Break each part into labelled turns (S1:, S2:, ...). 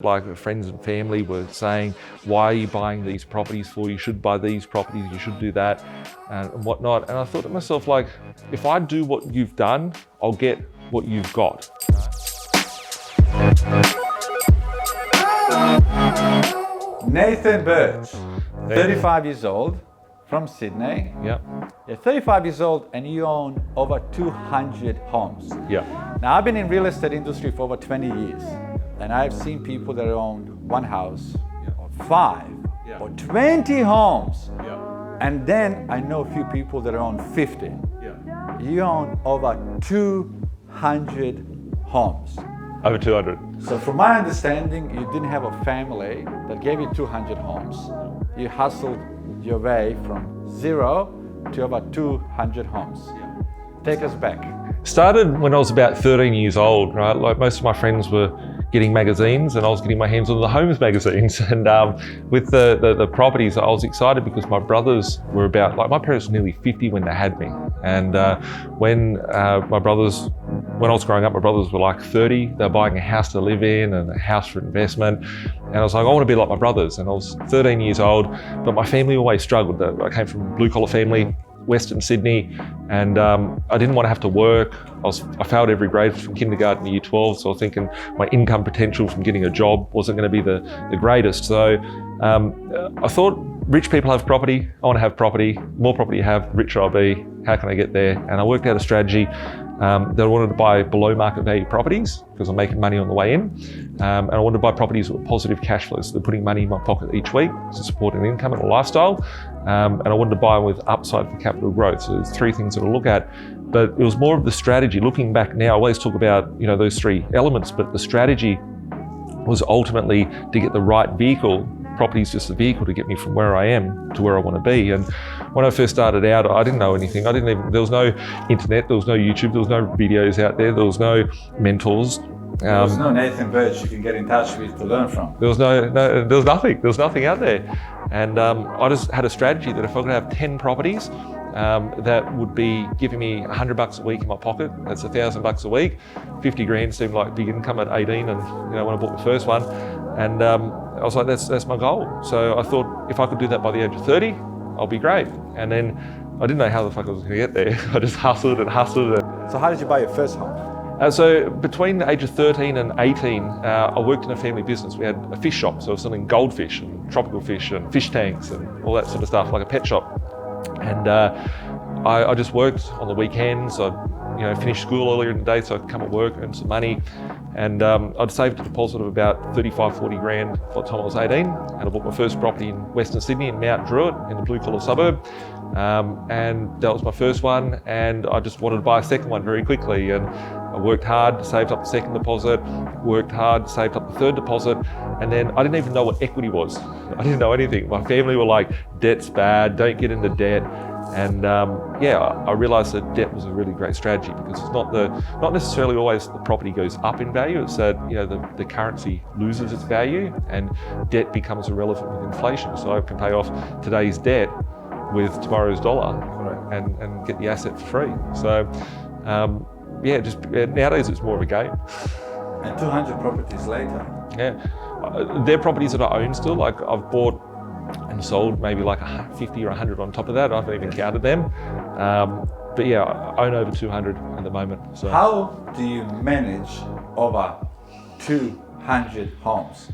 S1: Like friends and family were saying, why are you buying these properties for? You should buy these properties, you should do that and whatnot. And I thought to myself, like, if I do what you've done, I'll get what you've got.
S2: Nathan Birch, 35 years old, from Sydney.
S1: Yeah.
S2: You're 35 years old and you own over 200 homes.
S1: Yeah.
S2: Now, I've been in real estate industry for over 20 years, and I've seen people that own one house, or 5, or 20 homes. And then I know a few people that own 50. You own over 200 homes.
S1: Over 200.
S2: So from my understanding, you didn't have a family that gave you 200 homes. You hustled your way from 0 to over 200 homes. Take us back.
S1: Started when I was about 13 years old, right? Like most of my friends were getting magazines and I was getting my hands on the homes magazines. And with the properties, I was excited because my brothers were about, like my parents were nearly 50 when they had me. And when I was growing up, my brothers were like 30. They were buying a house to live in and a house for investment. And I was like, I want to be like my brothers. And I was 13 years old, but my family always struggled. I came from a blue collar family, Western Sydney, and I didn't want to have to work. I failed every grade from kindergarten to year 12, so I was thinking my income potential from getting a job wasn't going to be the greatest. So I thought, rich people have property, I want to have property. More property you have, the richer I'll be. How can I get there? And I worked out a strategy that I wanted to buy below market value properties because I'm making money on the way in. And I wanted to buy properties with positive cash flows, so they're putting money in my pocket each week to support an income and a lifestyle. And I wanted to buy them with upside for capital growth. So there's 3 things that I look at. But it was more of the strategy. Looking back now, I always talk about those 3 elements, but the strategy was ultimately to get the right vehicle. Property is just a vehicle to get me from where I am to where I want to be. And when I first started out, I didn't know anything. There was no internet, there was no YouTube, there was no videos out there, there was no mentors.
S2: There was no Nathan Birch you can get in touch with to learn from.
S1: There was there was nothing out there. And I just had a strategy that if I could have 10 properties, that would be giving me $100 a week in my pocket. That's $1,000 a week. 50 grand seemed like big income at 18, and when I bought the first one, and I was like, that's my goal. So I thought if I could do that by the age of 30, I'll be great. And then I didn't know how the fuck I was going to get there. I just hustled.
S2: So how did you buy your first home?
S1: So between the age of 13 and 18, I worked in a family business. We had a fish shop, so I was selling goldfish and tropical fish and fish tanks and all that sort of stuff, like a pet shop. And I just worked on the weekends. I'd finish school earlier in the day so I could come at work, earn some money. And I'd saved a deposit of about 35, 40 grand by the time I was 18. And I bought my first property in Western Sydney in Mount Druitt in the blue collar suburb. And that was my first one. And I just wanted to buy a second one very quickly. And I worked hard, saved up the second deposit, worked hard, saved up the third deposit. And then I didn't even know what equity was. I didn't know anything. My family were like, debt's bad, don't get into debt. And I realized that debt was a really great strategy because it's not necessarily always the property goes up in value. It's that the currency loses its value and debt becomes irrelevant with inflation. So I can pay off today's debt with tomorrow's dollar and get the asset for free. So nowadays it's more of a game.
S2: And 200 properties later.
S1: Yeah, they're properties that I own still. Like I've bought and sold maybe like 50 or 100 on top of that. I haven't even counted them. But yeah, I own over 200 at the moment. So
S2: how do you manage over 200 homes?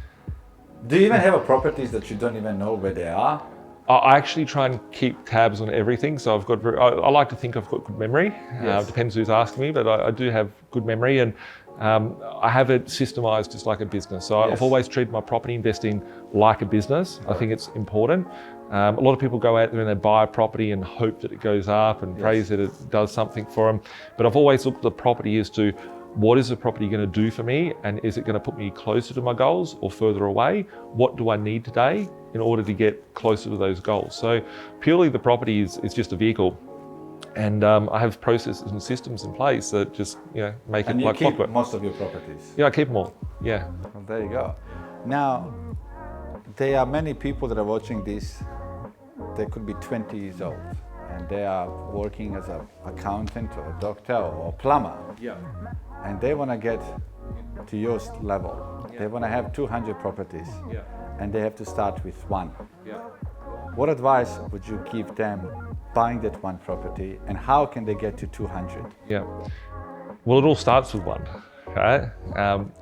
S2: Do you even have properties that you don't even know where they are?
S1: I actually try and keep tabs on everything. So I've got I like to think I've got good memory.
S2: Yes.
S1: Depends who's asking me, but I do have good memory, and I have it systemized just like a business. So I've always treated my property investing like a business. I think it's important. A lot of people go out there and they buy a property and hope that it goes up and praise that it does something for them. But I've always looked at the property as to what is the property going to do for me, and is it going to put me closer to my goals or further away? What do I need today in order to get closer to those goals? So purely the property is just a vehicle. And I have processes and systems in place that just make it like clockwork. And
S2: you keep most of your properties?
S1: Yeah, I keep them all. Yeah.
S2: Well, there you go. Now, there are many people that are watching this. They could be 20 years old, and they are working as an accountant or a doctor or a plumber.
S1: Yeah.
S2: And they want to get to your level. They want to have 200 properties, and they have to start with one.
S1: Yeah.
S2: What advice would you give them buying that one property, and how can they get to 200?
S1: Yeah. Well, it all starts with one. Okay?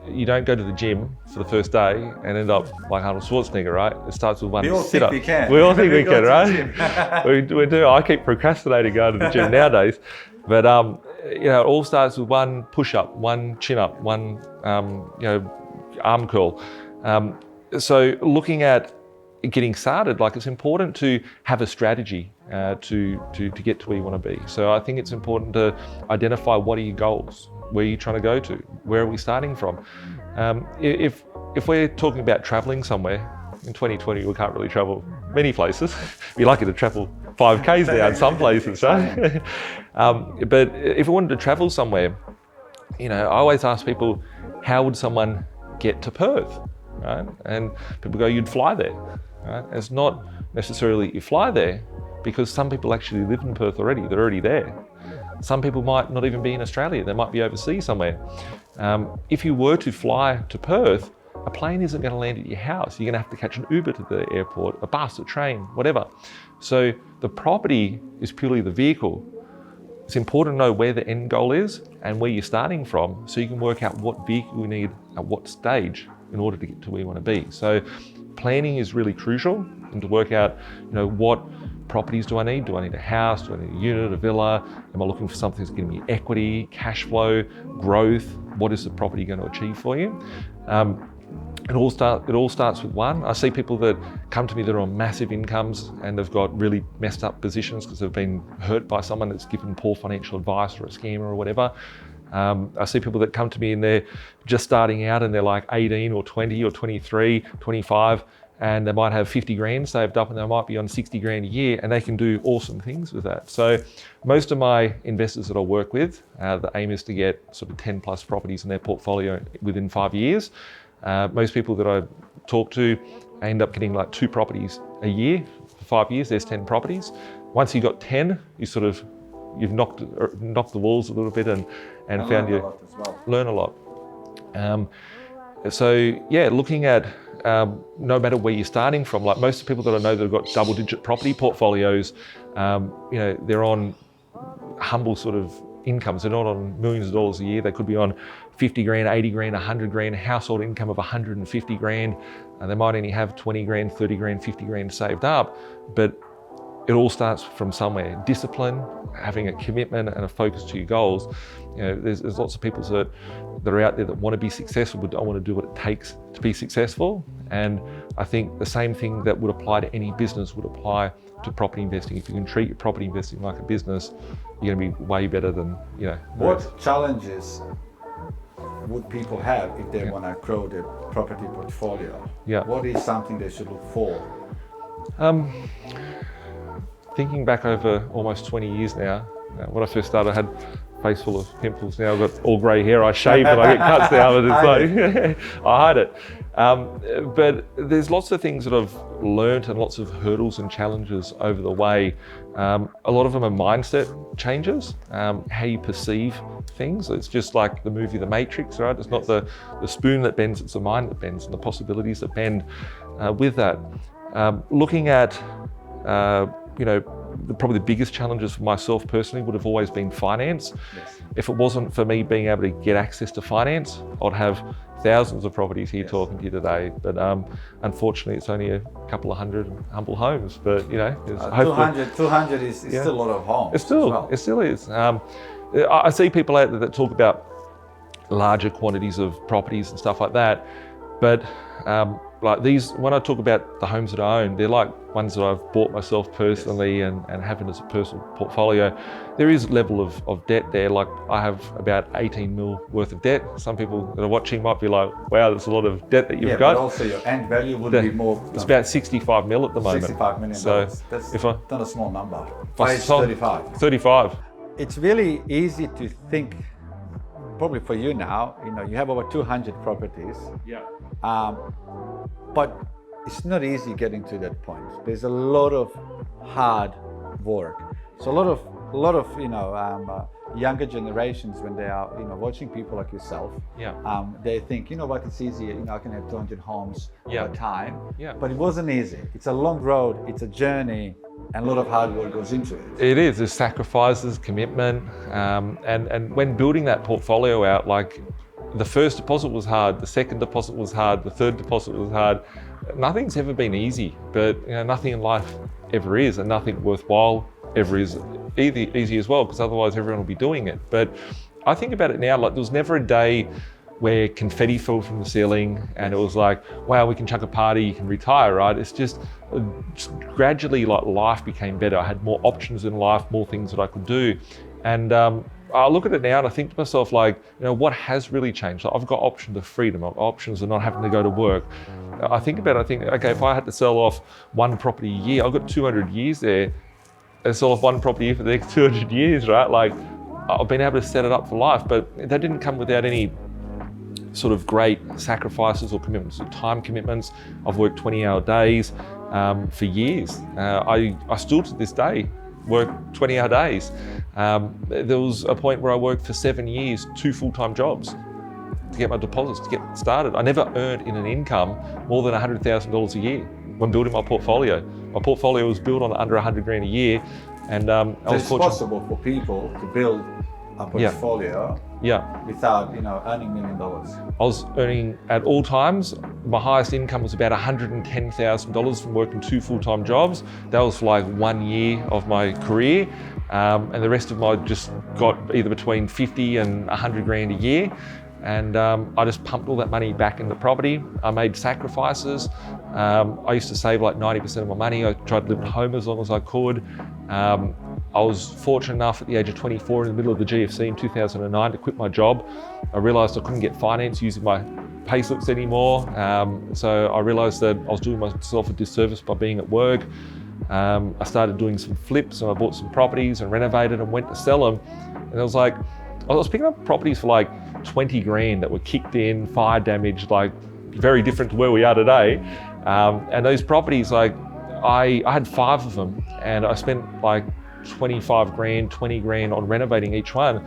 S1: You don't go to the gym for the first day and end up like Arnold Schwarzenegger, right? It starts with one
S2: We all
S1: sit-up.
S2: think we can.
S1: We all think we
S2: go
S1: can,
S2: to
S1: right? we do. I keep procrastinating going to the gym nowadays. But it all starts with one push-up, one chin-up, one arm curl. So looking at getting started, like it's important to have a strategy to get to where you want to be. So I think it's important to identify what are your goals, where are you trying to go to, where are we starting from. If we're talking about traveling somewhere, in 2020 we can't really travel many places. We're lucky to travel 5Ks now in some places, right? But if we wanted to travel somewhere, I always ask people, how would someone get to Perth? Right? And people go, you'd fly there. Right? It's not necessarily you fly there, because some people actually live in Perth already. They're already there. Some people might not even be in Australia. They might be overseas somewhere. If you were to fly to Perth, a plane isn't going to land at your house. You're going to have to catch an Uber to the airport, a bus, a train, whatever. So the property is purely the vehicle. It's important to know where the end goal is and where you're starting from, so you can work out what vehicle you need at what stage in order to get to where you want to be. So planning is really crucial, and to work out, what properties do I need? Do I need a house? Do I need a unit, a villa? Am I looking for something that's giving me equity, cash flow, growth? What is the property going to achieve for you? It all starts with one. I see people that come to me that are on massive incomes and they've got really messed up positions because they've been hurt by someone that's given poor financial advice or a scammer or whatever. I see people that come to me and they're just starting out and they're like 18 or 20 or 23, 25, and they might have 50 grand saved up and they might be on 60 grand a year, and they can do awesome things with that. So most of my investors that I work with, the aim is to get sort of 10 plus properties in their portfolio within 5 years. Most people that I talk to end up getting like 2 properties a year. For 5 years, there's 10 properties. Once you've got 10, you've knocked the walls a little bit and found you learn a lot. Looking at no matter where you're starting from, like most of the people that I know that have got double-digit property portfolios, they're on humble sort of incomes. They're not on millions of dollars a year. They could be on 50 grand, 80 grand, 100 grand, household income of 150 grand. They might only have 20 grand, 30 grand, 50 grand saved up, but it all starts from somewhere. Discipline, having a commitment and a focus to your goals. There's lots of people that are out there that want to be successful but don't want to do what it takes to be successful. And I think the same thing that would apply to any business would apply to property investing. If you can treat your property investing like a business, you're going to be way better than,
S2: What challenges would people have if they want to grow their property portfolio?
S1: Yeah.
S2: What is something they should look for?
S1: Thinking back over almost 20 years now, when I first started, I had a face full of pimples. Now I've got all grey hair. I shave and I get cuts now, but it's like, I hide it. But there's lots of things that I've learned and lots of hurdles and challenges over the way. A lot of them are mindset changes, how you perceive things. It's just like the movie The Matrix, right? It's not the spoon that bends, it's the mind that bends, and the possibilities that bend with that. Looking at probably the biggest challenges for myself personally would have always been finance.
S2: Yes.
S1: If it wasn't for me being able to get access to finance, I'd have thousands of properties here talking to you today. But unfortunately, it's only a couple of hundred humble homes. But
S2: 200 is still a lot of homes.
S1: It still is. I see people out there that talk about larger quantities of properties and stuff like that, but like these, when I talk about the homes that I own, they're like ones that I've bought myself personally and having as a personal portfolio. There is a level of debt there. Like I have about 18 mil worth of debt. Some people that are watching might be like, wow, there's a lot of debt that you've got.
S2: But also your end value would be more.
S1: It's about 65 mil at the moment.
S2: 65 million.
S1: So
S2: that's not a small number.
S1: 35. 35.
S2: It's really easy to think, probably for you now, you have over 200 properties.
S1: Yeah.
S2: But it's not easy getting to that point. There's a lot of hard work. So a lot of a lot of younger generations, when they are watching people like yourself, they think, what, it's easier, I can have 200 homes over time. But it wasn't easy. It's a long road, it's a journey, and a lot of hard work goes into it.
S1: It is. There's sacrifices, commitment, and when building that portfolio out, like the first deposit was hard, the second deposit was hard, the third deposit was hard. Nothing's ever been easy, but nothing in life ever is, and nothing worthwhile ever is easy as well, because otherwise everyone will be doing it. But I think about it now, like there was never a day where confetti fell from the ceiling and it was like, wow, we can chuck a party, you can retire, right? It's just gradually, like, life became better. I had more options in life, more things that I could do. And I look at it now and I think to myself, like, what has really changed? Like, I've got options of freedom, I've got options of not having to go to work. I think about it, I think, okay, if I had to sell off one property a year, I've got 200 years there, and sell off one property a year for the next 200 years, right? Like, I've been able to set it up for life, but that didn't come without any sort of great sacrifices or commitments, or time commitments. I've worked 20-hour days for years. I still to this day work 20-hour days. There was a point where I worked for 7 years, 2 full-time jobs to get my deposits, to get started. I never earned in an income more than $100,000 a year when building my portfolio. My portfolio was built on under 100 grand a year, and I was
S2: fortunate. It's possible for people to build a portfolio without earning $1 million.
S1: I was earning at all times. My highest income was about $110,000 from working 2 full-time jobs. That was for like 1 year of my career, and the rest of them I just got either between 50 and 100 grand a year. And I just pumped all that money back into property. I made sacrifices. I used to save like 90% of my money. I tried to live at home as long as I could. I was fortunate enough at the age of 24 in the middle of the GFC in 2009 to quit my job. I realised I couldn't get finance using my pay slips anymore. So I realised that I was doing myself a disservice by being at work. I started doing some flips, and I bought some properties and renovated and went to sell them. And I was picking up properties for like 20 grand that were kicked in, fire damage, like very different to where we are today. And those properties, like I had 5 of them, and I spent like 25 grand, 20 grand on renovating each one,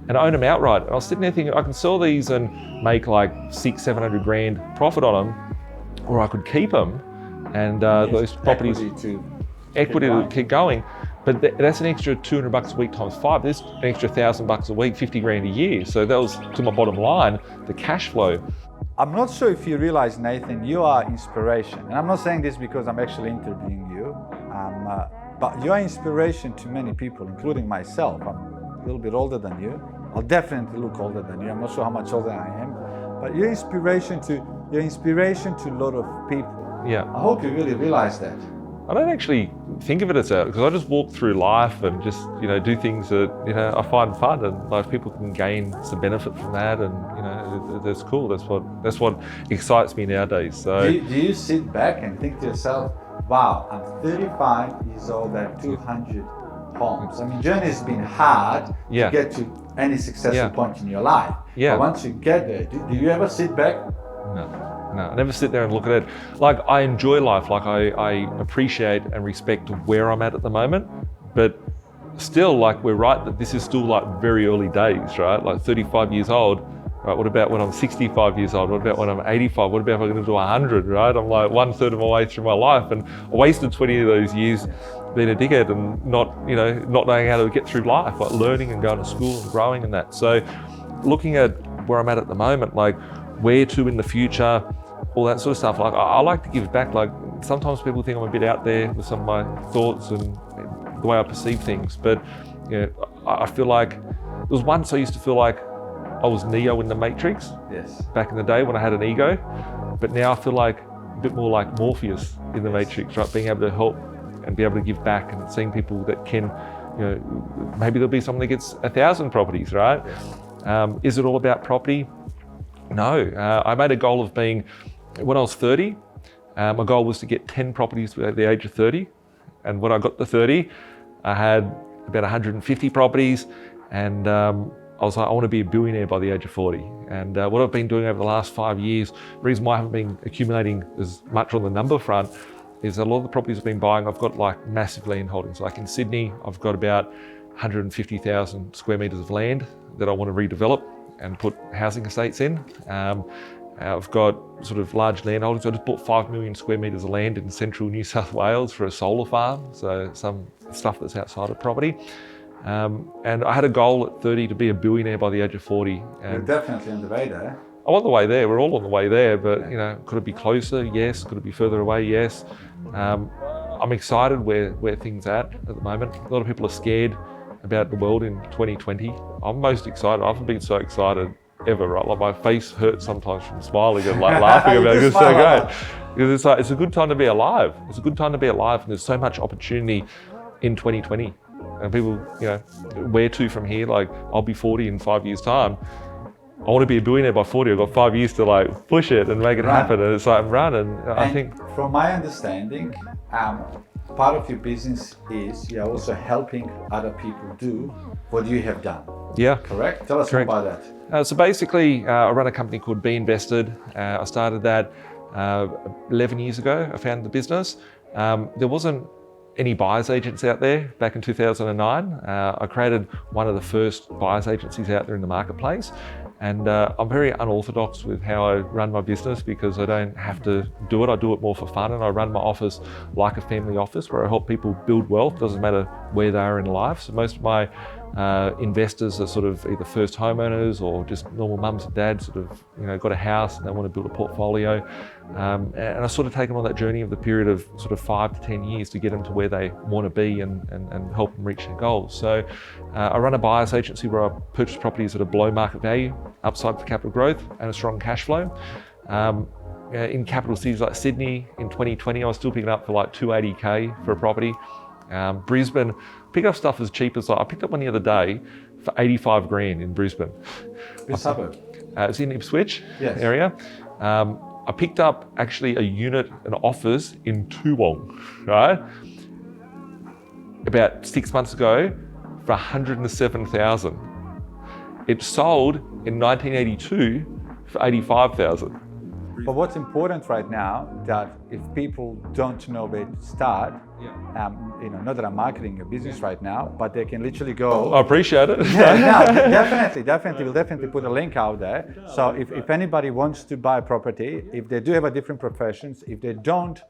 S1: and I owned them outright. And I was sitting there thinking, I can sell these and make like 600-700 grand profit on them, or I could keep them, and those properties, equity to keep going. But that's an extra $200 a week times 5. There's an extra $1,000 a week, 50 grand a year. So that was, to my bottom line, the cash flow.
S2: I'm not sure if you realize, Nathan, you are inspiration. And I'm not saying this because I'm actually interviewing you, but you are inspiration to many people, including myself. I'm a little bit older than you. I'll definitely look older than you. I'm not sure how much older I am, but you're inspiration to a lot of people.
S1: Yeah.
S2: I hope you really realize that.
S1: I don't actually think of it as that, because I just walk through life and just do things that I find fun, and like people can gain some benefit from that, and that's cool. That's what excites me nowadays. So
S2: do you sit back and think to yourself, wow, I'm 35 years old at 200 homes. I mean, journey has been hard to get to any successful point in your life. But once you get there, do you ever sit back?
S1: No, I never sit there and look at it. Like, I enjoy life. Like, I appreciate and respect where I'm at the moment, but still, like, we're right that this is still like very early days, right? Like 35 years old, right? What about when I'm 65 years old? What about when I'm 85? What about if I'm going to do 100, right? I'm like 1/3 of my way through my life, and I wasted 20 of those years being a dickhead and not knowing how to get through life, like learning and going to school and growing and that. So looking at where I'm at the moment, like where to in the future, all that sort of stuff. Like, I like to give back. Like, sometimes people think I'm a bit out there with some of my thoughts and the way I perceive things, but I feel like there was once I used to feel like I was Neo in the Matrix.
S2: Yes.
S1: Back in the day when I had an ego, but now I feel like a bit more like Morpheus in the Matrix, right? Being able to help and be able to give back, and seeing people that can, maybe there'll be someone that gets 1,000 properties, right? Yes. Is it all about property? No. I made a goal of being, when I was 30, my goal was to get 10 properties at the age of 30. And when I got to 30, I had about 150 properties, and I was like, I want to be a billionaire by the age of 40. And what I've been doing over the last 5 years, the reason why I haven't been accumulating as much on the number front is a lot of the properties I've been buying, I've got like massive land holdings. Like in Sydney, I've got about 150,000 square meters of land that I want to redevelop and put housing estates in. I've got sort of large land holdings. I just bought 5 million square meters of land in central New South Wales for a solar farm, so some stuff that's outside of property. And I had a goal at 30 to be a billionaire by the age of 40.
S2: You're definitely on the way there.
S1: I'm on the way there. We're all on the way there, but could it be closer? Yes. Could it be further away? Yes. I'm excited where things at the moment. A lot of people are scared about the world in 2020. I'm most excited. I haven't been so excited ever, right? Like my face hurts sometimes from smiling and like laughing about it. It's so great. Because it's a good time to be alive. It's a good time to be alive, and there's so much opportunity in 2020. And people, where to from here? Like I'll be 40 in 5 years' time. I want to be a billionaire by 40. I've got 5 years to like push it and make it happen. And it's like run. And I think,
S2: from my understanding, part of your business is you're also helping other people do what you have done.
S1: Yeah.
S2: Correct? Tell us more about that.
S1: So basically, I run a company called Be Invested. I started that 11 years ago. I founded the business. There wasn't any buyer's agents out there back in 2009. I created one of the first buyer's agencies out there in the marketplace. And I'm very unorthodox with how I run my business because I don't have to do it. I do it more for fun, and I run my office like a family office where I help people build wealth. Doesn't matter where they are in life. So most of my investors are sort of either first homeowners or just normal mums and dads sort of, got a house and they want to build a portfolio. And I sort of take them on that journey of the period of sort of 5 to 10 years to get them to where they want to be and help them reach their goals. So I run a buyer's agency where I purchase properties that are below market value, upside for capital growth and a strong cash flow. In capital cities like Sydney in 2020, I was still picking up for like 280K for a property. Brisbane, pick up stuff as cheap as I picked up one the other day for 85 grand in Brisbane.
S2: Which suburb?
S1: It's in Ipswich area. I picked up actually a unit, an office in Toowong, right? About 6 months ago for 107,000. It sold in 1982 for 85,000.
S2: But what's important right now that if people don't know where to start, not that I'm marketing your business right now, but they can literally go.
S1: I appreciate it.
S2: Definitely. We'll definitely put a link out there. So if anybody wants to buy property, if they do have a different professions, if they don't,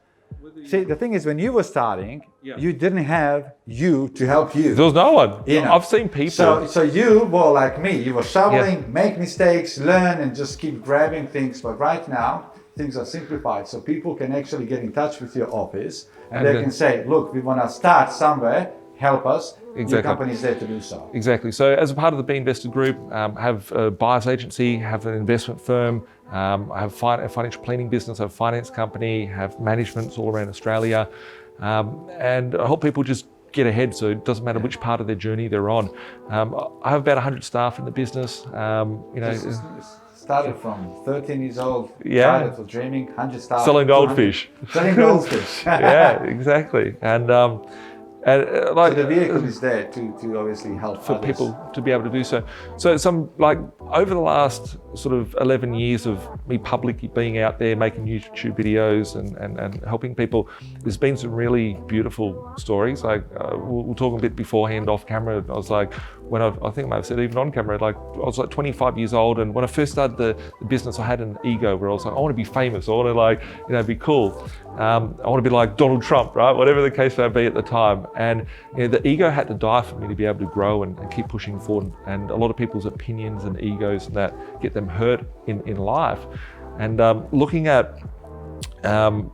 S2: see, the thing is when you were starting, you didn't have you to help you.
S1: There was no one. I've seen people.
S2: So you were like me, you were shoveling, make mistakes, learn, and just keep grabbing things. But right now, things are simplified. So people can actually get in touch with your office and they can say, look, we want to start somewhere, help us.
S1: Exactly.
S2: Your company is there to do so.
S1: Exactly. So as a part of the Be Invested group, have a buyer's agency, have an investment firm, I have a financial planning business, I have a finance company, have managements all around Australia, and I help people just get ahead, so it doesn't matter which part of their journey they're on. I have about 100 staff in the business.
S2: Started from 13 years old, started for dreaming, 100 staff.
S1: Selling goldfish.
S2: Selling goldfish.
S1: Yeah, exactly. And
S2: so the vehicle is there to obviously help
S1: for
S2: others.
S1: people to be able to do so. So some over the last sort of 11 years of me publicly being out there making YouTube videos and helping people, there's been some really beautiful stories. Like we'll talk a bit beforehand off camera. I was like, when I think I might have said even on camera, like I was like 25 years old, and when I first started the business, I had an ego where I was like, I want to be famous. I want to be cool. I want to be like Donald Trump, right? Whatever the case may be at the time. And the ego had to die for me to be able to grow and keep pushing forward. And a lot of people's opinions and egos and that get them hurt in life. And looking at some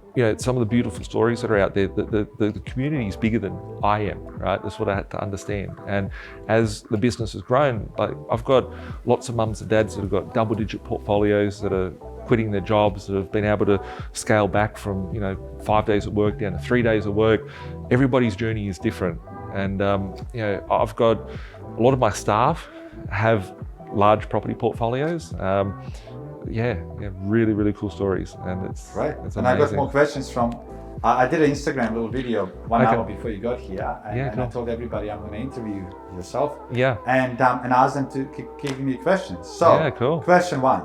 S1: of the beautiful stories that are out there, the community is bigger than I am, right? That's what I had to understand. And as the business has grown, I've got lots of mums and dads that have got double-digit portfolios that are quitting their jobs, that have been able to scale back from 5 days at work down to 3 days at work. Everybody's journey is different, and I've got a lot of my staff have large property portfolios. Really, really cool stories, and it's
S2: right.
S1: It's
S2: and
S1: amazing.
S2: I got more questions from. I did an Instagram little video 1 hour before you got here, and I told everybody I'm going to interview yourself.
S1: Yeah.
S2: And asked them to give me questions. So,
S1: cool.
S2: Question 1: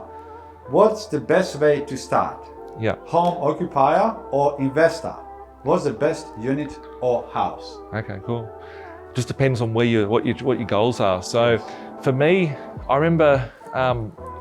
S2: what's the best way to start?
S1: Yeah.
S2: Home occupier or investor? What's the best unit or house?
S1: Okay, cool. just depends on what your goals are. So for me, I remember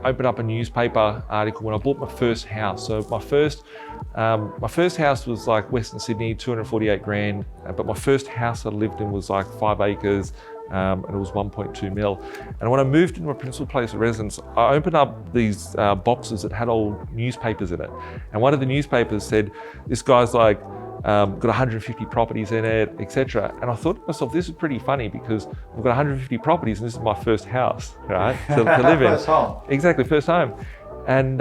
S1: opened up a newspaper article when I bought my first house. So my first house was like Western Sydney, 248 grand, but my first house I lived in was like 5 acres, and it was 1.2 mil. And when I moved into my principal place of residence, I opened up these boxes that had old newspapers in it. And one of the newspapers said, this guy's like, got 150 properties in it, etc. And I thought to myself, this is pretty funny because I've got 150 properties and this is my first house, right? To live in.
S2: First home.
S1: Exactly, first home. And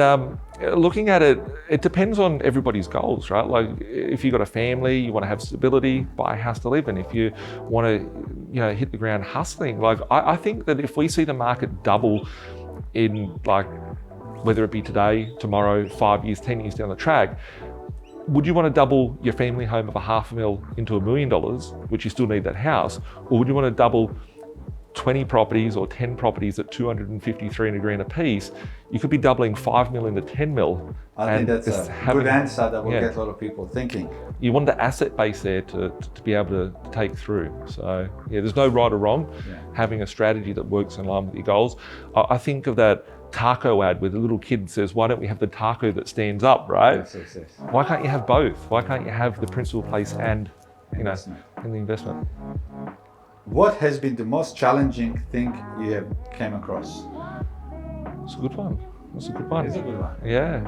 S1: looking at it, it depends on everybody's goals, right? Like if you've got a family, you want to have stability, buy a house to live in. If you want to, hit the ground hustling, like I think that if we see the market double in like, whether it be today, tomorrow, 5 years, 10 years down the track, would you want to double your family home of $500,000 into $1 million, which you still need that house, or would you want to double 20 properties or 10 properties at 250, 300 grand a piece? You could be doubling 5 mil into 10 mil.
S2: I think that's a good answer that will get a lot of people thinking.
S1: You want the asset base there to be able to take through. So there's no right or wrong. Having a strategy that works in line with your goals. I think of that taco ad where the little kid says, why don't we have the taco that stands up, right?
S2: Yes.
S1: Why can't you have both? Why can't you have the principal place and and the investment?
S2: What has been the most challenging thing you have came across?
S1: It's a good one. It's a good one.
S2: It's a good one.
S1: Yeah.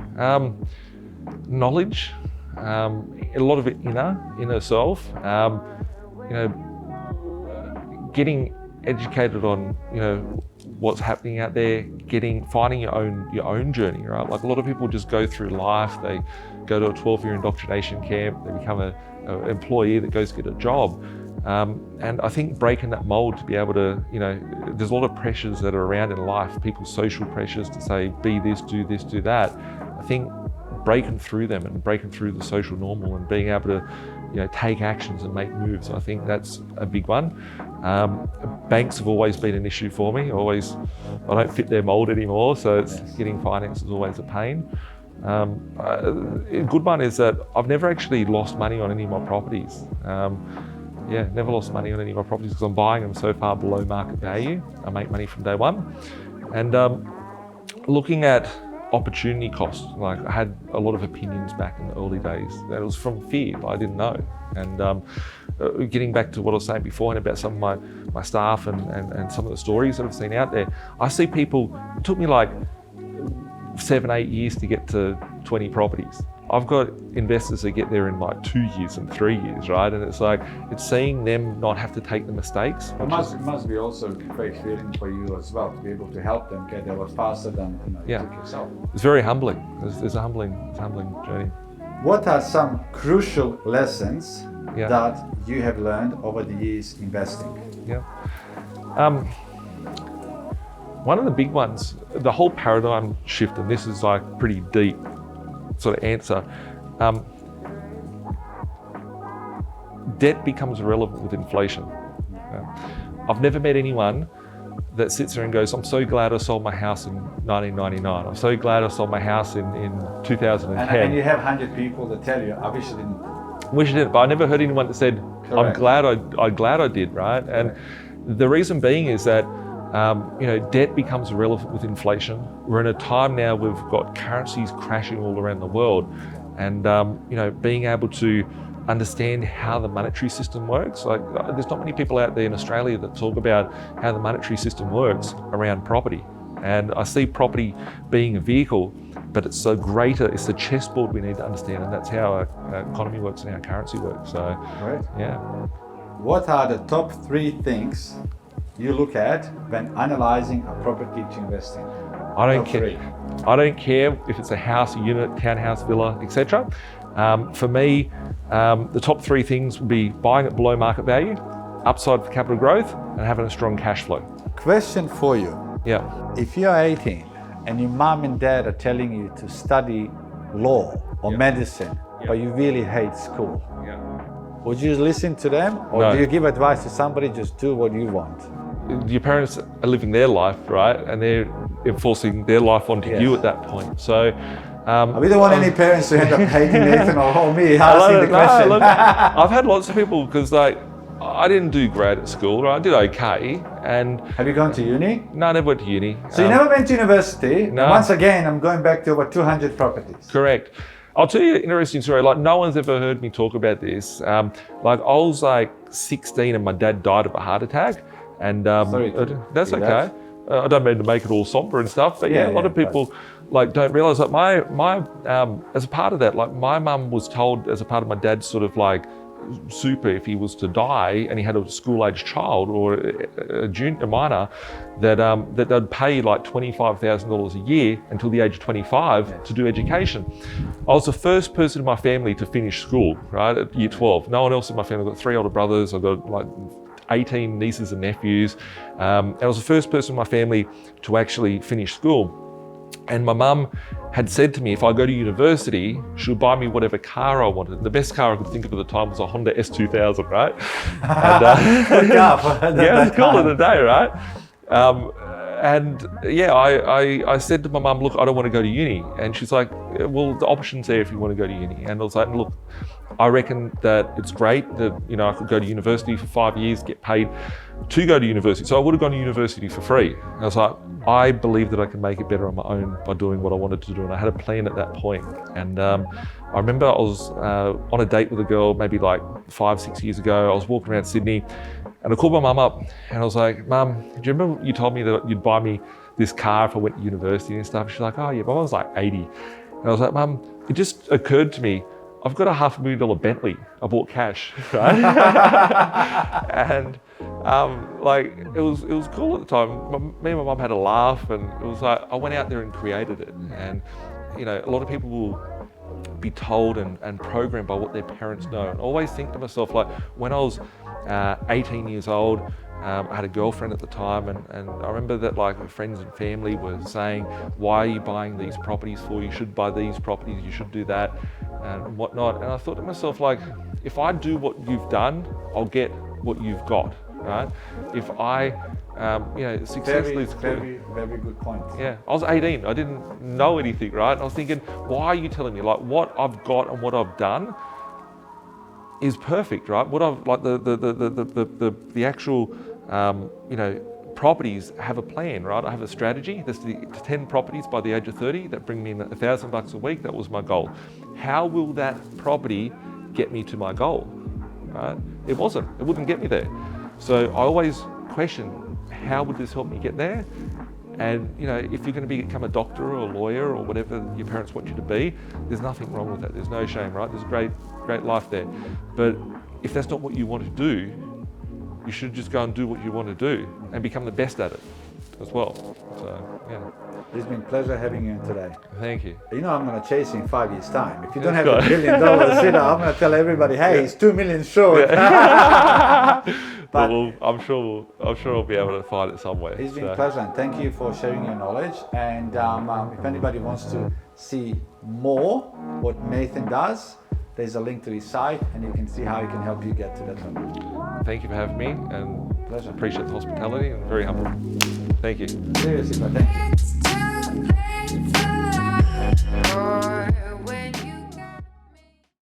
S1: Knowledge, a lot of it inner self. Getting educated on what's happening out there, finding your own journey, right? Like a lot of people just go through life, they go to a 12-year indoctrination camp, they become an employee that goes to get a job. And I think breaking that mold to be able to, there's a lot of pressures that are around in life, people's social pressures to say, be this, do that. I think breaking through them and breaking through the social normal and being able to, take actions and make moves, I think that's a big one. Banks have always been an issue for me. I don't fit their mold anymore, so getting finance is always a pain. A good one is that I've never actually lost money on any of my properties. Never lost money on any of my properties because I'm buying them so far below market value. I make money from day one. And looking at opportunity cost, like I had a lot of opinions back in the early days. That was from fear, I didn't know. And getting back to what I was saying beforehand about some of my staff and some of the stories that I've seen out there, I see people, it took me like 7-8 years to get to 20 properties. I've got investors that get there in like 2 years and 3 years, right? And it's seeing them not have to take the mistakes.
S2: It must be also a great feeling for you as well, to be able to help them get there a lot faster than you took yourself. It's
S1: very humbling. It's a humbling journey.
S2: What are some crucial lessons that you have learned over the years investing?
S1: One of the big ones, the whole paradigm shift, and this is like pretty deep sort of answer. Debt becomes irrelevant with inflation. I've never met anyone that sits there and goes, I'm so glad I sold my house in 1999. I'm so glad I sold my house in 2010.
S2: And you have 100 people that tell you, I wish I didn't.
S1: Wish I didn't, but I never heard anyone that said, I'm glad I did, right? And the reason being is that debt becomes irrelevant with inflation. We're in a time now we've got currencies crashing all around the world, and being able to understand how the monetary system works. Like, there's not many people out there in Australia that talk about how the monetary system works around property. And I see property being a vehicle, but it's the chessboard we need to understand, and that's how our economy works and how currency works. So,
S2: What are the top 3 things you look at when analyzing a property to invest in?
S1: I don't care if it's a house, a unit, townhouse, villa, etc. For me, the top 3 things would be buying it below market value, upside for capital growth, and having a strong cash flow.
S2: Question for you. If you're 18 and your mom and dad are telling you to study law or medicine, but you really hate school, would you listen to them, or do you give advice to somebody, just do what you want?
S1: Your parents are living their life, right? And they're enforcing their life onto you at that point. So
S2: we don't want any parents to end up hating Nathan or me asking the question.
S1: Look, I've had lots of people, because I I didn't do great at school, right? I did okay. And
S2: Have you gone to uni?
S1: no, I never went to uni.
S2: So you never went to university.
S1: No.
S2: And once again, I'm going back to over 200 properties.
S1: Correct. I'll tell you an interesting story. Like, no one's ever heard me talk about this. Like, I was like 16 and my dad died of a heart attack. And
S2: Sorry
S1: that's
S2: to hear
S1: okay. I don't mean to make it all somber and stuff, but yeah, a lot of people like don't realize that my as a part of that, like my mum was told as a part of my dad's sort of like super, if he was to die and he had a school-age child or a minor, that that they'd pay like $25,000 a year until the age of 25 to do education. I was the first person in my family to finish school, right, at year 12. No one else in my family. I've got 3 older brothers. I've got like 18 nieces and nephews. I was the first person in my family to actually finish school. And my mum had said to me, if I go to university, she'll buy me whatever car I wanted. The best car I could think of at the time was a Honda S2000, right?
S2: Good car.
S1: Yeah, it's cool in the day, right? And yeah, I said to my mum, look, I don't want to go to uni. And she's like, well, the option's there if you want to go to uni. And I was like, look, I reckon that it's great that, you know, I could go to university for 5 years, get paid to go to university. So I would have gone to university for free. And I was like, I believe that I can make it better on my own by doing what I wanted to do. And I had a plan at that point. And I remember I was on a date with a girl maybe like 5-6 years ago. I was walking around Sydney and I called my mum up and I was like, Mum, do you remember you told me that you'd buy me this car if I went to university and stuff? She's like, oh yeah, but I was like 80. And I was like, Mum, it just occurred to me, I've got a $500,000 Bentley. I bought cash, right? And like it was cool at the time. Me and my mum had a laugh, and it was like I went out there and created it. And you know, a lot of people will be told and programmed by what their parents know. And I always think to myself, like when I was 18 years old, I had a girlfriend at the time, and I remember that like my friends and family were saying, why are you buying these properties for? You should buy these properties, you should do that, and whatnot. And I thought to myself, like, if I do what you've done, I'll get what you've got, right? If I, you know, successfully...
S2: Very good point.
S1: Yeah, I was 18, I didn't know anything, right? And I was thinking, why are you telling me? Like, what I've got and what I've done is perfect, right? What I've, like the actual, you know, properties have a plan, right? I have a strategy. There's the 10 properties by the age of 30 that bring me in $1,000 a week. That was my goal. How will that property get me to my goal, right? It wasn't, it wouldn't get me there. So I always question, how would this help me get there? And you know, if you're going to become a doctor or a lawyer or whatever your parents want you to be, there's nothing wrong with that. There's no shame, right? There's great life there. But if that's not what you want to do, you should just go and do what you want to do and become the best at it as well. So, yeah.
S2: It's been a pleasure having you today.
S1: Thank you.
S2: You know, I'm going to chase you in 5 years' time. If you don't have $1 billion, you know, I'm going to tell everybody, hey, he's 2 million short.
S1: But well, I'm sure I'll be able to find it somewhere.
S2: It's been a pleasure, and thank you for sharing your knowledge. And if anybody wants to see more what Nathan does, there's a link to his site, and you can see how he can help you get to that number.
S1: Thank you for having me, and
S2: Pleasure.
S1: Appreciate the hospitality and very humble. Thank you.
S2: Seriously, but thank you.